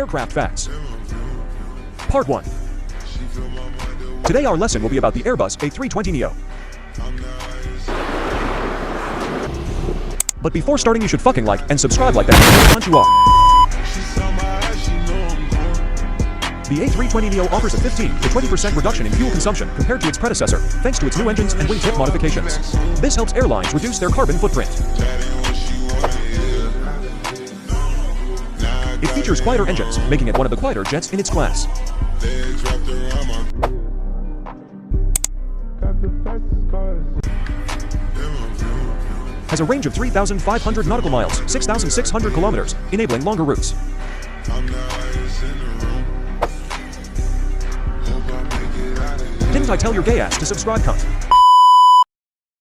Aircraft Facts. Part 1. Today our lesson will be about the Airbus A320neo. But before starting you should fucking like and subscribe like that, punch you off. The A320neo offers a 15 to 20% reduction in fuel consumption compared to its predecessor, thanks to its new engines and wingtip modifications. This helps airlines reduce their carbon footprint. It features quieter engines, making it one of the quieter jets in its class. Has a range of 3,500 nautical miles, 6,600 kilometers, enabling longer routes. Didn't I tell your gay ass to subscribe, cunt?